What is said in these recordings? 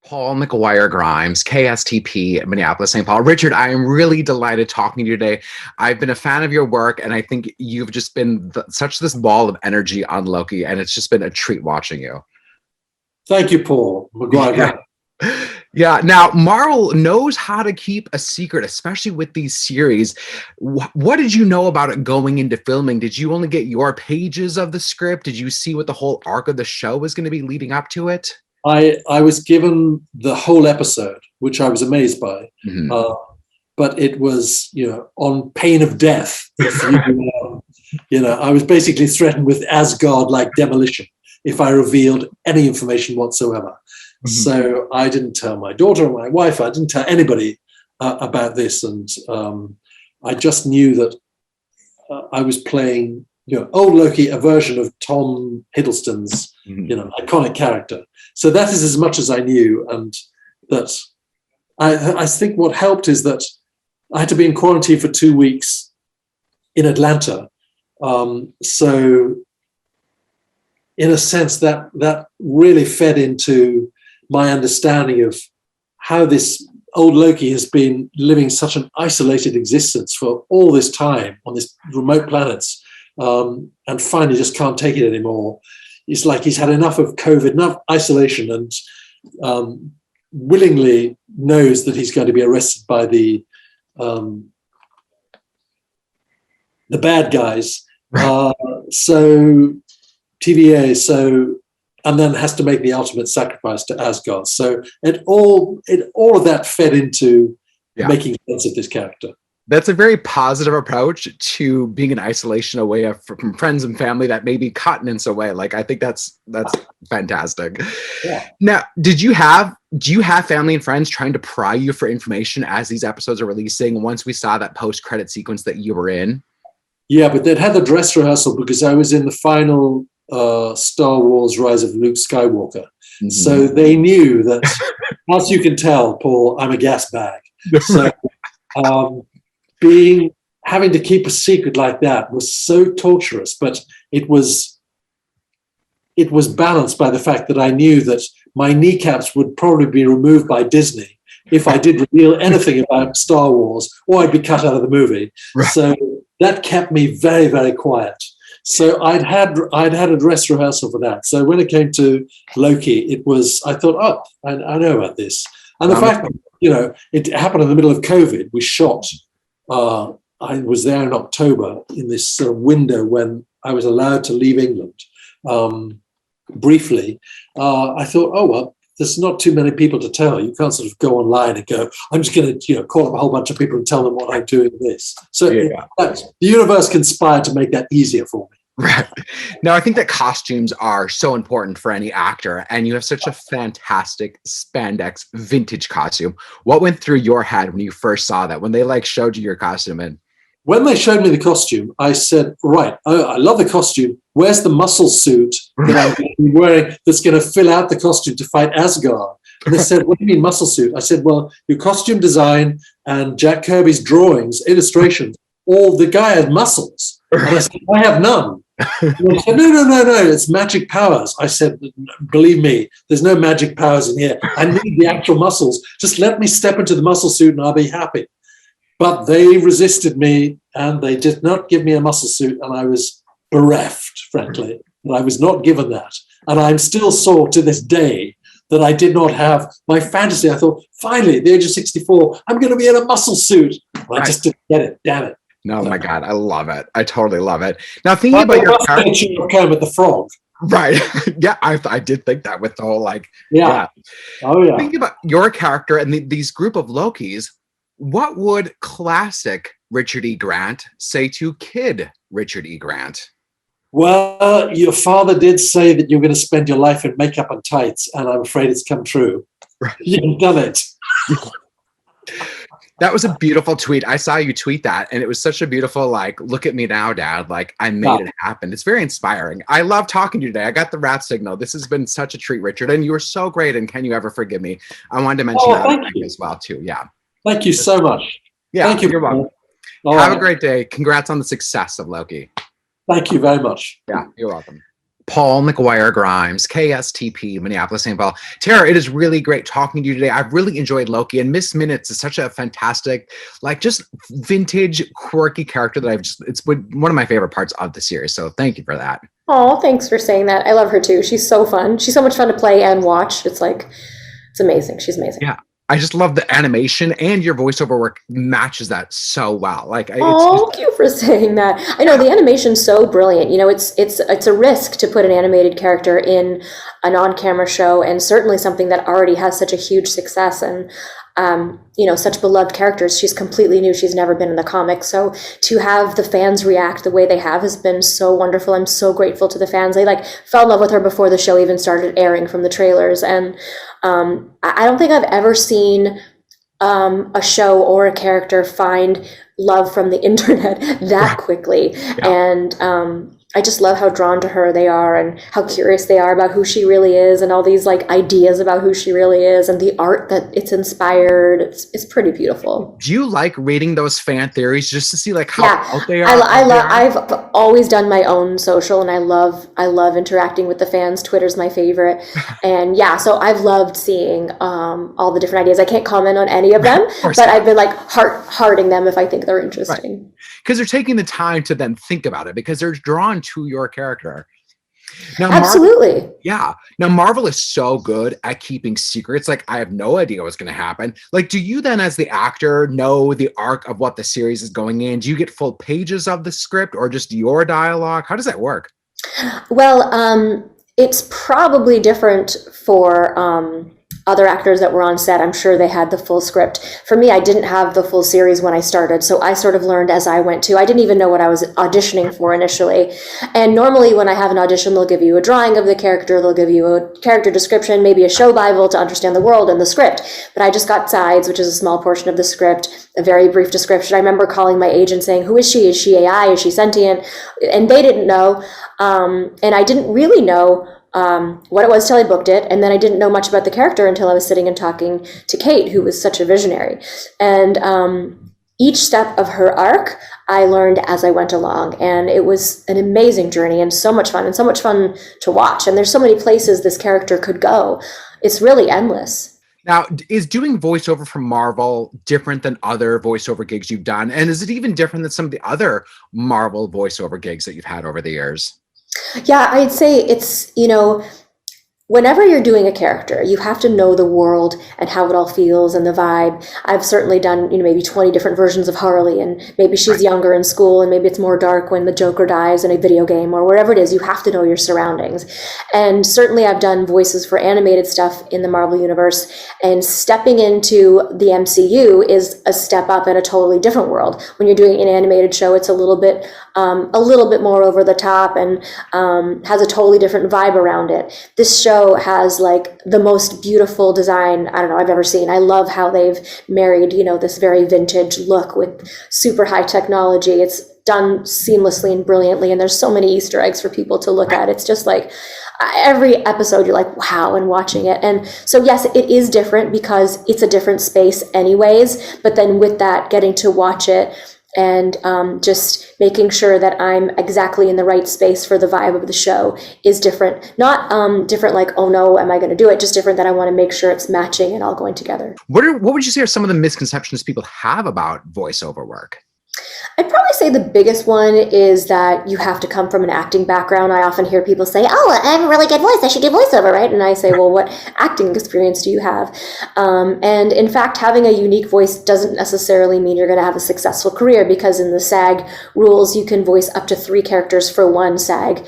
Paul McGuire Grimes, KSTP, Minneapolis, St. Paul. Richard, I am really delighted talking to you today. I've been a fan of your work, and I think you've just been such this ball of energy on Loki, and it's just been a treat watching you. Thank you, Paul McGuire. Yeah. Yeah. Now, Marvel knows how to keep a secret, especially with these series. What did you know about it going into filming? Did you only get your pages of the script? Did you see what the whole arc of the show was going to be leading up to it? I was given the whole episode, which I was amazed by. Mm-hmm. But it was, on pain of death. I was basically threatened with Asgard-like demolition if I revealed any information whatsoever. Mm-hmm. So I didn't tell my daughter or my wife. I didn't tell anybody about this, and I just knew that I was playing, old Loki, a version of Tom Hiddleston's, iconic character. So that is as much as I knew, and that I think what helped is that I had to be in quarantine for 2 weeks in Atlanta. So in a sense, that really fed into my understanding of how this old Loki has been living such an isolated existence for all this time on this remote planets, and finally just can't take it anymore. It's like he's had enough of COVID, enough isolation, and willingly knows that he's going to be arrested by the bad guys. So TVA, and then has to make the ultimate sacrifice to Asgard. So all of that fed into making sense of this character. That's a very positive approach to being in isolation away from friends and family that may be continents away. Like, I think that's fantastic. Yeah. Now, do you have family and friends trying to pry you for information as these episodes are releasing? Once we saw that post-credit sequence that you were in. Yeah, but they'd had the dress rehearsal because I was in the final Star Wars Rise of Luke Skywalker. Mm-hmm. So they knew that, as you can tell, Paul, I'm a gas bag. So having to keep a secret like that was so torturous, but it was balanced by the fact that I knew that my kneecaps would probably be removed by Disney if I did reveal anything about Star Wars, or I'd be cut out of the movie. Right. So that kept me very, very quiet. So I'd had a dress rehearsal for that. So when it came to Loki, I thought, I know about this. And the fact that, it happened in the middle of COVID, we shot. I was there in October in this sort of window when I was allowed to leave England briefly. I thought, there's not too many people to tell. You can't sort of go online and go, I'm just going to call up a whole bunch of people and tell them what I'm doing this. So the universe conspired to make that easier for me. Right. Now, I think that costumes are so important for any actor, and you have such a fantastic spandex vintage costume. What went through your head when you first saw that, when they showed you your costume? And when they showed me the costume, I said, right, I love the costume. Where's the muscle suit that I'm going to be wearing that's going to fill out the costume to fight Asgard? And they said, what do you mean muscle suit? I said, well, your costume design and Jack Kirby's drawings, illustrations, the guy had muscles. And I said, I have none. And they said, no, it's magic powers. I said, believe me, there's no magic powers in here. I need the actual muscles. Just let me step into the muscle suit and I'll be happy. But they resisted me, and they did not give me a muscle suit, and I was bereft, frankly, and I was not given that. And I'm still sore to this day that I did not have my fantasy. I thought, finally, at the age of 64, I'm going to be in a muscle suit. I just didn't get it. Damn it. No, my God, I love it. I totally love it. Now, thinking about your character with the frog. Right. Yeah, I did think that with the whole, yeah. Oh, yeah. Thinking about your character and these group of Lokis, what would classic Richard E. Grant say to kid Richard E. Grant? Well, your father did say that you're going to spend your life in makeup and tights, and I'm afraid it's come true. Right. You've done it. That was a beautiful tweet. I saw you tweet that, and it was such a beautiful, look at me now, Dad. I made it happen. It's very inspiring. I love talking to you today. I got the rat signal. This has been such a treat, Richard, and you were so great, and can you ever forgive me? I wanted to mention that as well, too. Yeah. Thank you so much. Yeah, thank you. You're welcome. Have a great day. Congrats on the success of Loki. Thank you very much. Yeah, you're welcome. Paul McGuire Grimes, KSTP, Minneapolis, St. Paul. Tara, it is really great talking to you today. I've really enjoyed Loki, and Miss Minutes is such a fantastic, like just vintage, quirky character that it's one of my favorite parts of the series. So thank you for that. Oh, thanks for saying that. I love her too. She's so fun. She's so much fun to play and watch. It's amazing. She's amazing. Yeah. I just love the animation, and your voiceover work matches that so well. Thank you for saying that. I know the animation's so brilliant. It's a risk to put an animated character in an on-camera show, and certainly something that already has such a huge success and such beloved characters. She's completely new. She's never been in the comics. So to have the fans react the way they have has been so wonderful. I'm so grateful to the fans. They fell in love with her before the show even started airing from the trailers. And I don't think I've ever seen a show or a character find love from the internet that quickly. Yeah. And I just love how drawn to her they are, and how curious they are about who she really is, and all these ideas about who she really is, and the art that it's inspired. It's pretty beautiful. Do you like reading those fan theories just to see how out they are? I've always done my own social, and I love interacting with the fans. Twitter's my favorite. And yeah, so I've loved seeing all the different ideas. I can't comment on any of them, but I've been hearting them if I think they're interesting. Right. Because they're taking the time to then think about it, because they're drawn to your character. Now, absolutely. Now, Marvel is so good at keeping secrets. I have no idea what's going to happen. Do you then, as the actor, know the arc of what the series is going in? Do you get full pages of the script, or just your dialogue? How does that work? Well, it's probably different for other actors that were on set. I'm sure they had the full script. For me, I didn't have the full series when I started, so I sort of learned as I went too. I didn't even know what I was auditioning for initially. And normally when I have an audition, they'll give you a drawing of the character, they'll give you a character description, maybe a show Bible to understand the world and the script. But I just got sides, which is a small portion of the script, a very brief description. I remember calling my agent saying, who is she? Is she AI? Is she sentient? And they didn't know. And I didn't really know what it was till I booked it, and then I didn't know much about the character until I was sitting and talking to Kate, who was such a visionary. And each step of her arc, I learned as I went along, and it was an amazing journey and so much fun to watch. And there's so many places this character could go. It's really endless. Now, is doing voiceover for Marvel different than other voiceover gigs you've done? And is it even different than some of the other Marvel voiceover gigs that you've had over the years? Yeah, I'd say it's, whenever you're doing a character, you have to know the world and how it all feels and the vibe. I've certainly done, maybe 20 different versions of Harley, and maybe she's younger in school, and maybe it's more dark when the Joker dies in a video game or wherever it is. You have to know your surroundings. And certainly I've done voices for animated stuff in the Marvel Universe, and stepping into the MCU is a step up in a totally different world. When you're doing an animated show, it's a little bit more over the top and has a totally different vibe around it. This show has the most beautiful design I've ever seen. I love how they've married this very vintage look with super high technology. It's done seamlessly and brilliantly, and there's so many Easter eggs for people to look at. It's just every episode you're wow, and watching it. And so yes, it is different because it's a different space anyways, but then with that, getting to watch it and just making sure that I'm exactly in the right space for the vibe of the show is different. Not different oh no, am I going to do it? Just different that I want to make sure it's matching and all going together. What would you say are some of the misconceptions people have about voiceover work? I'd probably say the biggest one is that you have to come from an acting background. I often hear people say, oh, I have a really good voice, I should do voiceover, right? And I say, well, what acting experience do you have? And in fact, having a unique voice doesn't necessarily mean you're going to have a successful career, because in the SAG rules, you can voice up to 3 characters for one SAG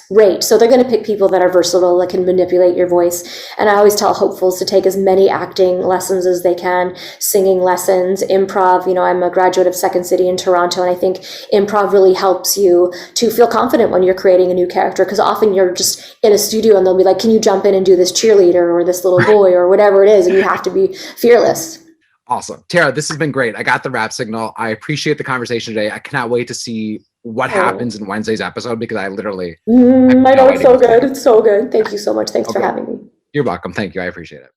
rate. So they're going to pick people that are versatile, that can manipulate your voice. And I always tell hopefuls to take as many acting lessons as they can, singing lessons, improv. I'm a graduate of Second City in Toronto, and I think improv really helps you to feel confident when you're creating a new character, because often you're just in a studio and they'll be like, can you jump in and do this cheerleader or this little boy or whatever it is, and you have to be fearless. Awesome. Tara, this has been great. I got the rap signal. I appreciate the conversation today. I cannot wait to see what happens in Wednesday's episode, because I literally... I know, it's so good. It's so good. Thank you so much. Thanks for having me. You're welcome. Thank you. I appreciate it.